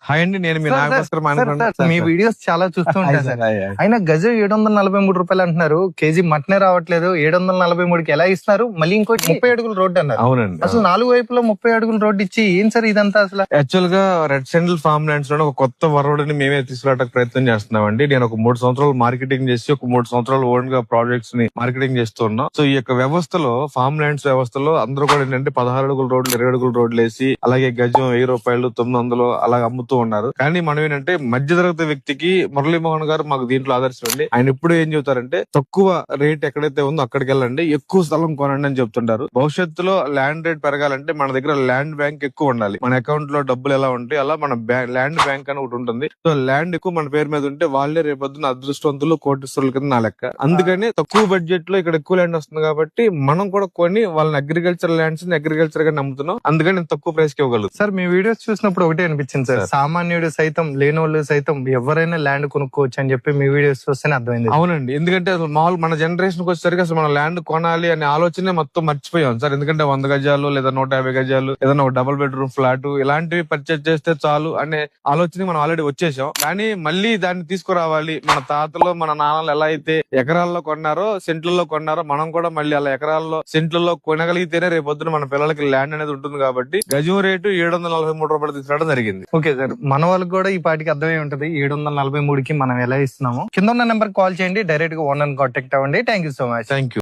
Hi అండి, నేను మీ sir, నాగభాస్కర్ sir, Manakonda. Sir, మీ videos చాలా చూస్తూ ఉంటాను సార్. అయినా గజం 743 అంటున్నారు, కేజీ మటనే రావట్లేదు. 743కి ఎలా ఇస్తున్నారు? మళ్ళీ ఇంకోటి 30 అడుగుల రోడ్డు అన్నారు. అవునండి. అసలు 4 వైపులో 30 అడుగుల రోడ్డు ఇచ్చి ఏం సార్ ఇదంతా అసలు? యాక్చువల్ గా రెడ్ సెంట్రల్ ఫార్మ్ ల్యాండ్స్ లో ఒక కొత్త వరవడిని మేమే తీసుకురావడానికి ప్రయత్నం చేస్తున్నామండి. నేను ఒక 3 సంవత్సరాలు మార్కెటింగ్ చేసి ఒక 3 సంవత్సరాలు ఓన్ గా ప్రాజెక్ట్స్ ని మార్కెటింగ్ చేస్తున్నాం. సో ఈ యొక్క వ్యవస్థలో, ఫార్మ్ ల్యాండ్స్ వ్యవస్థలో అందరూ కూడా ఏంటంటే 16 అడుగుల రోడ్లు, 20 అడుగుల రోడ్లు వేసి అలాగే గజం 1000 రూపాయలు, 900 అలా అమ్ముతూ ఉన్నారు. కానీ మనం ఏంటంటే మధ్యతరగతి వ్యక్తికి మురళీమోహన్ గారు మాకు దీంట్లో ఆదర్శం అండి. ఆయన ఎప్పుడు ఏం చెబుతారంటే తక్కువ రేట్ ఎక్కడైతే ఉందో అక్కడికి వెళ్ళండి, ఎక్కువ స్థలం కొనండి అని చెప్తుంటారు. భవిష్యత్తులో ల్యాండ్ రేట్ పెరగాలంటే మన దగ్గర ల్యాండ్ బ్యాంక్ ఎక్కువ ఉండాలి. మన అకౌంట్ లో డబ్బులు ఎలా ఉంటాయి అలా మన ల్యాండ్ బ్యాంక్ అని ఒకటి ఉంటుంది. సో ల్యాండ్ ఎక్కువ మన పేరు మీద ఉంటే వాళ్ళే రేపొద్దున అదృష్టవంతులు, కోటీశ్వరుల కింద నా లెక్క. అందుకని తక్కువ బడ్జెట్ లో ఇక్కడ ఎక్కువ ల్యాండ్ వస్తుంది కాబట్టి మనం కూడా కొని వాళ్ళని అగ్రికల్చర్ ల్యాండ్స్ అగ్రికల్చర్ గా నమ్ముతున్నాం. అందుకని నేను తక్కువ ప్రైస్ కి ఇవ్వగలుగుతాను. సార్, మీ వీడియోస్ చూసినప్పుడు ఒకటే అనిపించింది సార్, సామాన్యుడు సైతం, లేనోళ్ళు సైతం ఎవరైనా ల్యాండ్ కొనుక్కోవచ్చు అని చెప్పి మీ వీడియోస్ చూస్తేనే అర్థమైంది. అవునండి, ఎందుకంటే అసలు మామూలు మన జనరేషన్ కి వచ్చేసరికి అసలు మనం ల్యాండ్ కొనాలి అనే ఆలోచనే మొత్తం మర్చిపోయాం సార్. ఎందుకంటే 100 గజాలు లేదా 150 గజాలు ఏదైనా ఒక డబుల్ బెడ్రూమ్ ఫ్లాట్ ఇలాంటివి పర్చేజ్ చేస్తే చాలు అనే ఆలోచన మనం ఆల్రెడీ వచ్చేసాం. కానీ మళ్ళీ దాన్ని తీసుకురావాలి. మన తాతలు, మన నాన్నలు ఎలా అయితే ఎకరాల్లో కొన్నారో, సెంట్లలో కొన్నారో, మనం కూడా మళ్ళీ అలా ఎకరాల్లో, సెంట్లలో కొనగలిగితేనే రేపొద్దున మన పిల్లలకి ల్యాండ్ అనేది ఉంటుంది. కాబట్టి గజం రేటు 743 రూపాయలు తీసుకురావడం జరిగింది. ఓకే సార్, మన వాళ్ళకి కూడా ఈ పాటికి అర్థమై ఉంటది 743కి మనం ఎలా ఇస్తున్నాము. కింద ఉన్న నెంబర్ కాల్ చేయండి, డైరెక్ట్ గా ఓనర్ కాంటాక్ట్ అవ్వండి. Thank you so much. Thank you.